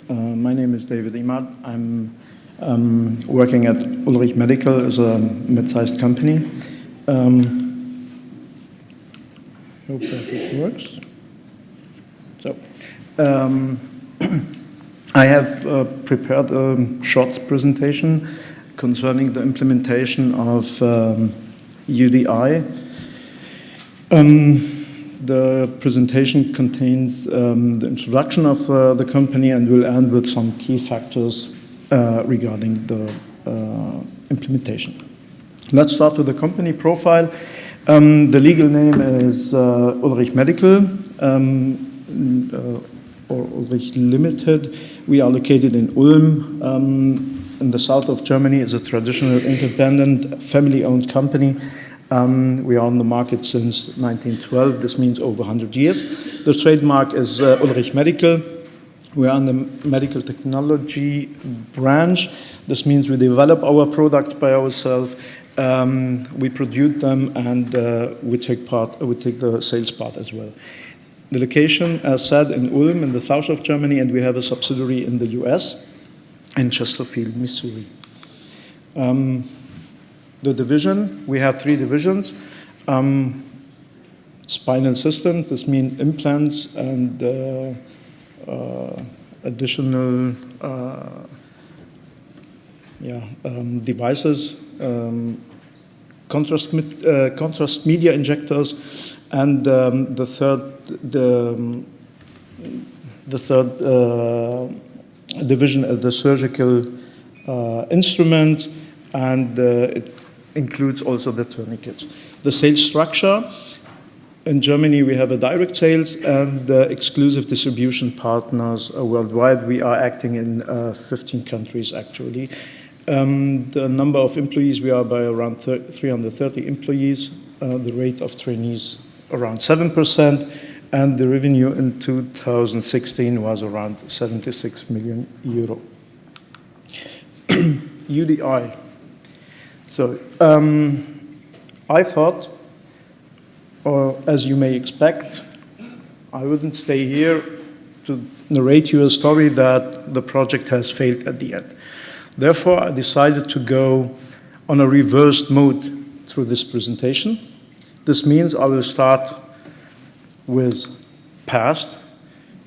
My name is David Imad. I'm working at Ulrich Medical as a mid-sized company. Hope that it works. So, I have prepared a short presentation concerning the implementation of UDI. The presentation contains the introduction of the company and will end with some key factors regarding the implementation. Let's start with the company profile. The legal name is Ulrich Medical or Ulrich Limited. We are located in Ulm, in the south of Germany. It's a traditional, independent, family-owned company. We are on the market since 1912. This means over 100 years. The trademark is Ulrich Medical. We are on the medical technology branch. This means we develop our products by ourselves. We produce them, and we take the sales part as well. The location, as said, in Ulm, in the south of Germany, and we have a subsidiary in the US, in Chesterfield, Missouri. The division, we have 3 divisions. Spinal systems, this means implants and additional devices, contrast media injectors, and the third division is the surgical instrument, and it includes also the tourniquets. The sales structure, in Germany we have a direct sales and exclusive distribution partners worldwide. We are acting in 15 countries actually. The number of employees, we are by around 330 employees. The rate of trainees around 7%, and the revenue in 2016 was around 76 million euro. UDI. So I thought, or as you may expect, I wouldn't stay here to narrate you a story that the project has failed at the end. Therefore, I decided to go on a reversed mode through this presentation. This means I will start with past.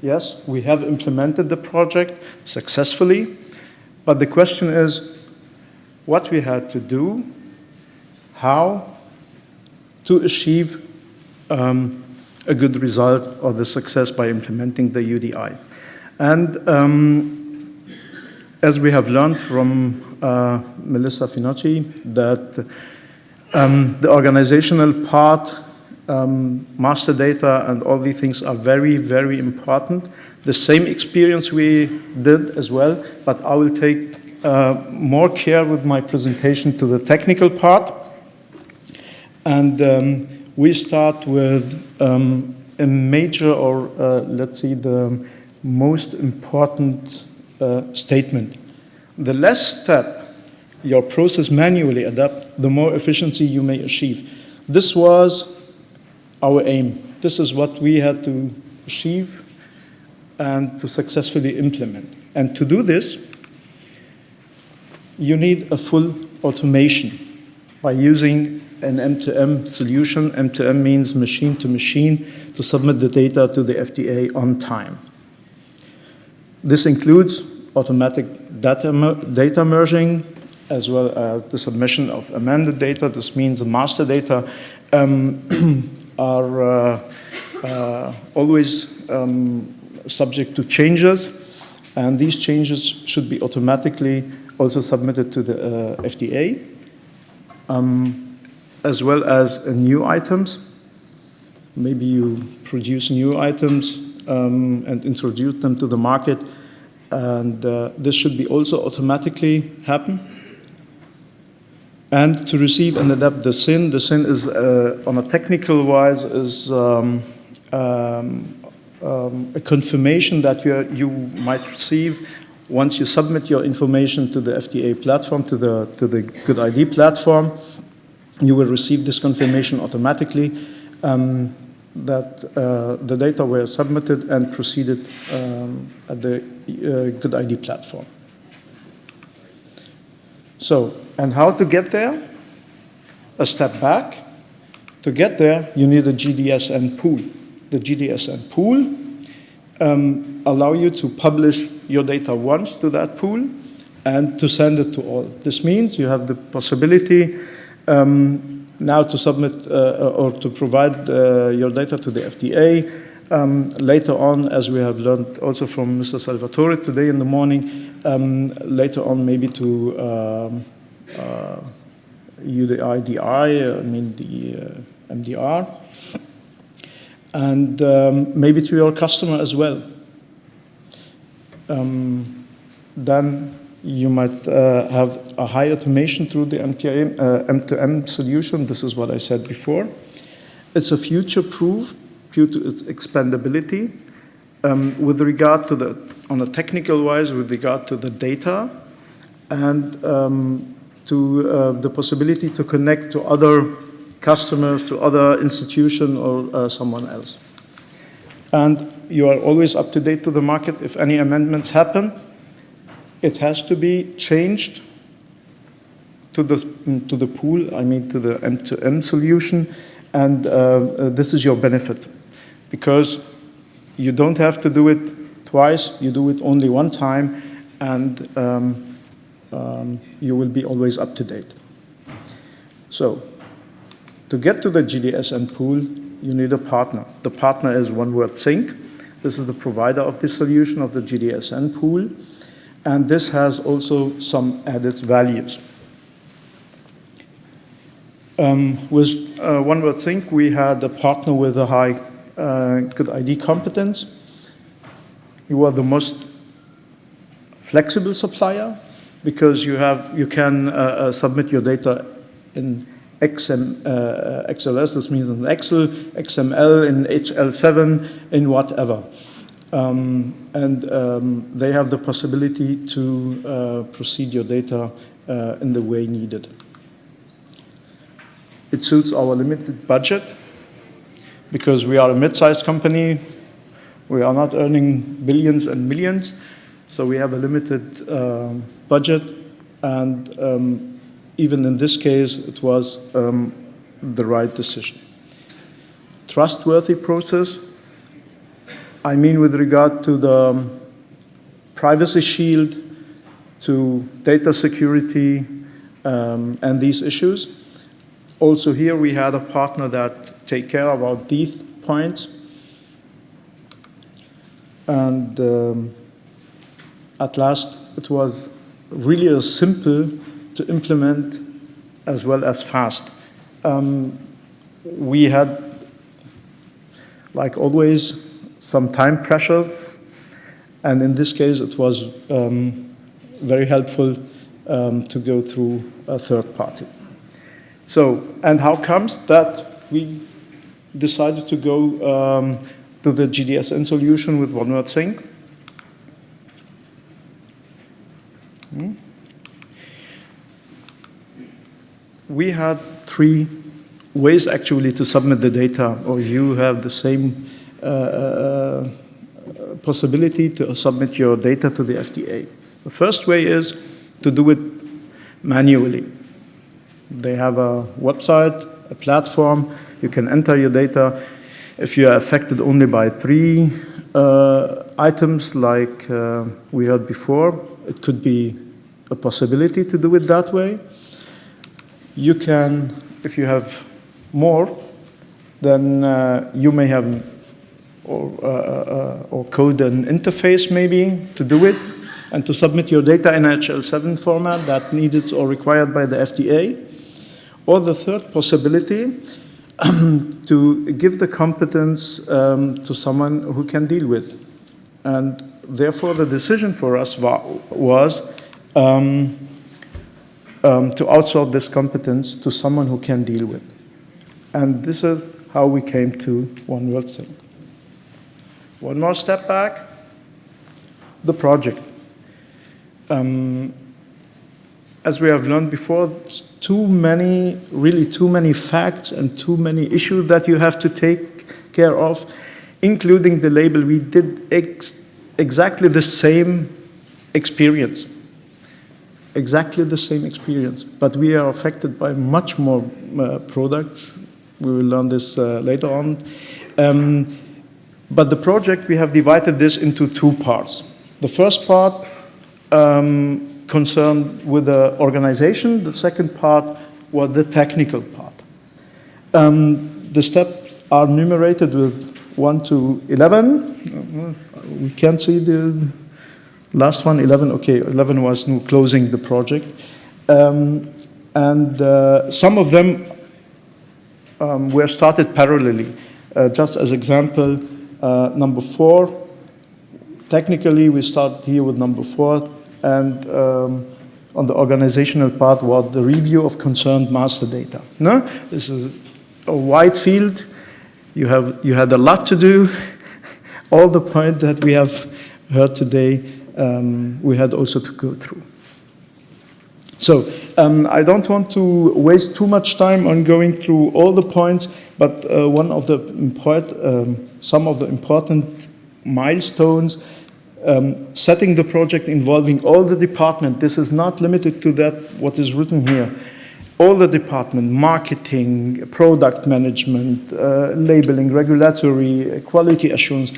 Yes, we have implemented the project successfully, but the question is what we had to do, how to achieve a good result or the success by implementing the UDI. And as we have learned from Melissa Finotti, that the organizational part, master data, and all these things are very, very important. The same experience we did as well, but I will take more care with my presentation to the technical part. And we start with a major, or let's see, the most important statement. The less step your process manually adapt, the more efficiency you may achieve. This was our aim. This is what we had to achieve and to successfully implement. And to do this, you need a full automation by using an M2M solution. M2M means machine to machine, to submit the data to the FDA on time. This includes automatic data merging, as well as the submission of amended data. This means the master data are always subject to changes, and these changes should be automatically also submitted to the FDA, as well as new items. Maybe you produce new items and introduce them to the market, and this should be also automatically happen. And to receive and adapt the SIN. The SIN is, on a technical wise, is a confirmation that you might receive once you submit your information to the FDA platform, to the Good ID platform. You will receive this confirmation automatically. that the data were submitted and proceeded at the UDI platform. So, and how to get there? A step back. To get there, you need a GDSN pool. The GDSN pool allow you to publish your data once to that pool and to send it to all. This means you have the possibility now to submit or to provide your data to the FDA. Later on, as we have learned also from Mr. Salvatore today in the morning, later on maybe to UDI, DI, I mean the MDR, and maybe to your customer as well. Then you might have a high automation through the M2M solution. This is what I said before. It's a future-proof due to its expandability. With regard to the, on a technical wise, with regard to the data and to the possibility to connect to other customers, to other institution or someone else. And you are always up to date to the market. If any amendments happen, it has to be changed to the pool, I mean to the M2M solution, and this is your benefit. Because you don't have to do it twice, you do it only one time, and you will be always up to date. So, to get to the GDSN pool, you need a partner. The partner is OneWordThink. This is the provider of the solution of the GDSN pool, and this has also some added values. With OneWordThink, we had a partner with a high good ID competence. You are the most flexible supplier because you can submit your data in XLS, this means in Excel, XML, in HL7, in whatever. They have the possibility to proceed your data in the way needed. It suits our limited budget because we are a mid-sized company. We are not earning billions and millions, so we have a limited budget, and even in this case, it was the right decision. Trustworthy process, I mean with regard to the privacy shield, to data security, and these issues. Also here we had a partner that take care about these points. And at last, it was really simple to implement as well as fast. We had, like always, some time pressure, and in this case it was very helpful to go through a third party. So, and how comes that we decided to go to the GDSN solution with OneWordThink? We had 3 ways actually to submit the data, or you have the same possibility to submit your data to the FDA. The first way is to do it manually. They have a website, a platform, you can enter your data. If you are affected only by 3 items like we heard before, it could be a possibility to do it that way. You can, if you have more, then you may have or code an interface maybe to do it and to submit your data in HL7 format that needed or required by the FDA. Or the third possibility, to give the competence to someone who can deal with. And therefore the decision for us was to outsource this competence to someone who can deal with. And this is how we came to OneWordThink. One more step back, the project. As we have learned before, really too many facts and too many issues that you have to take care of, including the label. We did exactly the same experience. Exactly the same experience, but we are affected by much more products. We will learn this later on. But the project, we have divided this into two parts. The first part concerned with the organization. The second part was the technical part. The steps are numerated with 1 to 11. We can't see the last one, 11. Okay, 11 was closing the project. And some of them were started parallelly. Just as example, number 4, technically we start here with number 4, and on the organizational part was the review of concerned master data. No? This is a wide field. You had a lot to do. All the points that we have heard today, we had also to go through. So I don't want to waste too much time on going through all the points, but some of the important milestones, setting the project involving all the departments. This is not limited to that, what is written here. All the department, marketing, product management, labeling, regulatory, quality assurance.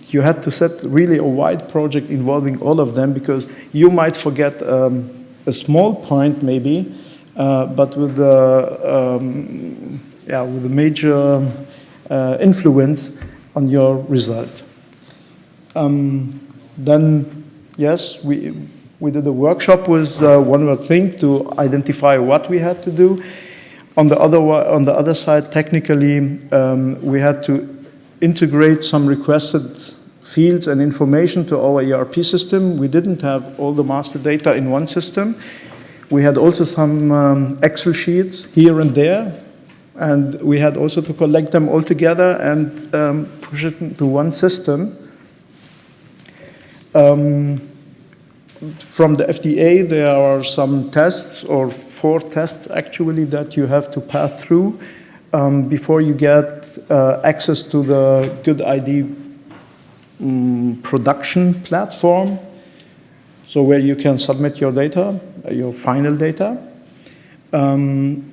You had to set really a wide project involving all of them, because you might forget a small point maybe, but with the major influence on your result. Then, yes, we did a workshop with one more thing to identify what we had to do. On the other side, technically, we had to integrate some requested fields and information to our ERP system. We didn't have all the master data in one system. We had also some Excel sheets here and there, and we had also to collect them all together and push it into one system. From the FDA, there are some tests, or 4 tests actually, that you have to pass through before you get access to the Good ID production platform, so where you can submit your data, your final data, and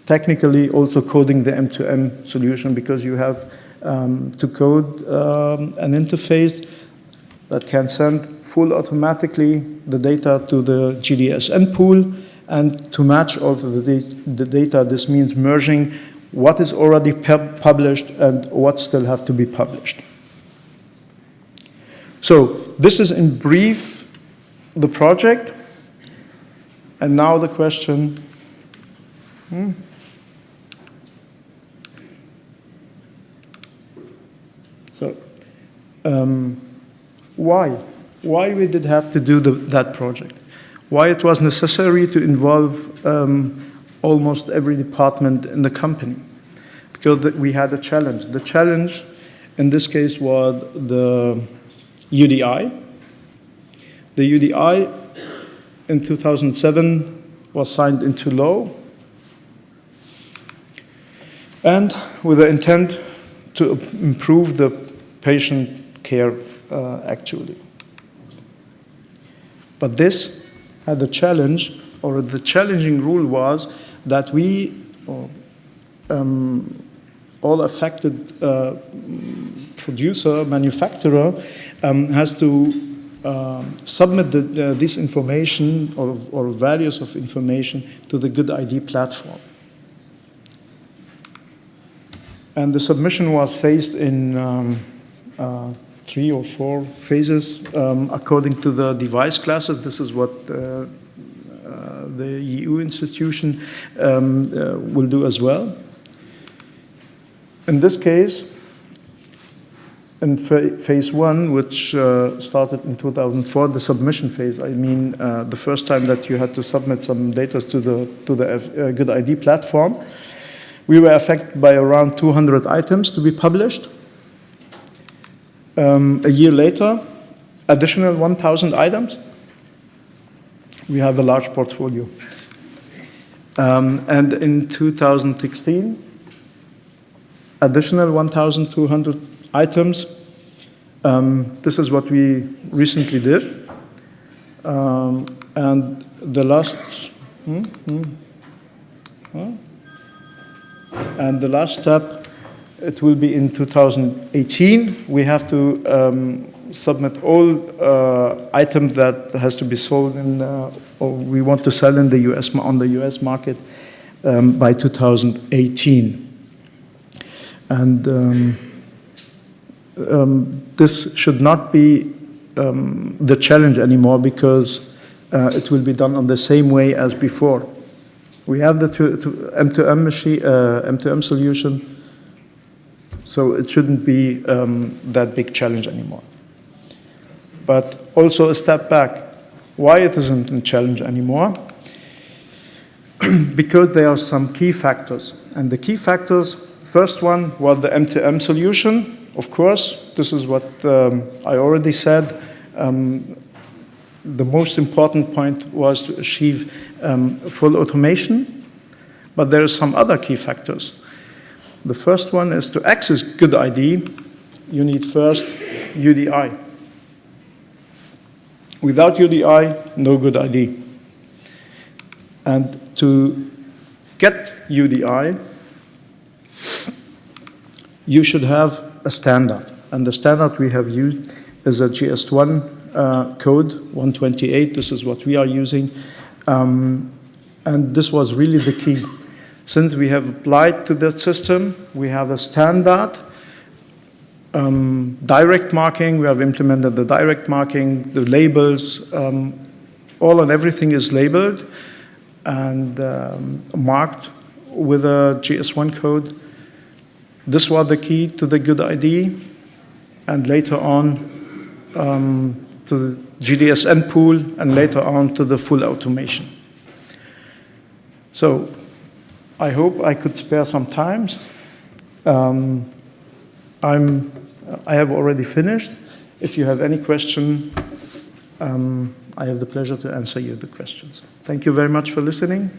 technically also coding the M2M solution, because you have to code an interface that can send full automatically the data to the GDSN pool, and to match also the data. This means merging what is already published and what still have to be published. So this is in brief the project. And now the question. So why we did have to do that project? Why it was necessary to involve almost every department in the company? Because we had a challenge. The challenge in this case was the UDI. The UDI in 2007 was signed into law, and with the intent to improve the patient care actually. But this had a challenge, or the challenging rule was that we, all affected producer, manufacturer, has to submit this information or values of information to the Good ID platform. And the submission was phased in 3 or 4 phases according to the device classes. This is what the EU institution will do as well. In this case, in phase 1, which started in 2004, the submission phase, I mean the first time that you had to submit some data to the Good ID platform, we were affected by around 200 items to be published. A year later, additional 1,000 items. We have a large portfolio. And in 2016, additional 1,200 items. This is what we recently did. And the last, and the last step, it will be in 2018. We have to submit all items that has to be sold in, or we want to sell in the US, on the US market by 2018. And this should not be the challenge anymore, because it will be done on the same way as before. We have the M2M machine, M2M solution, so it shouldn't be that big challenge anymore. But also a step back, why it isn't a challenge anymore? Because there are some key factors. And the key factors, first one was the M2M solution. Of course, this is what I already said. The most important point was to achieve full automation. But there are some other key factors. The first one is to access good ID, you need first UDI. Without UDI, no good ID. And to get UDI, you should have a standard. And the standard we have used is a GS1 code, 128. This is what we are using. And this was really the key. Since we have applied to that system, we have a standard. Direct marking, we have implemented the direct marking, the labels, all and everything is labeled and marked with a GS1 code. This was the key to the good ID, and later on to the GDSN pool, and later on to the full automation. So I hope I could spare some time. I have already finished. If you have any question, I have the pleasure to answer you the questions. Thank you very much for listening.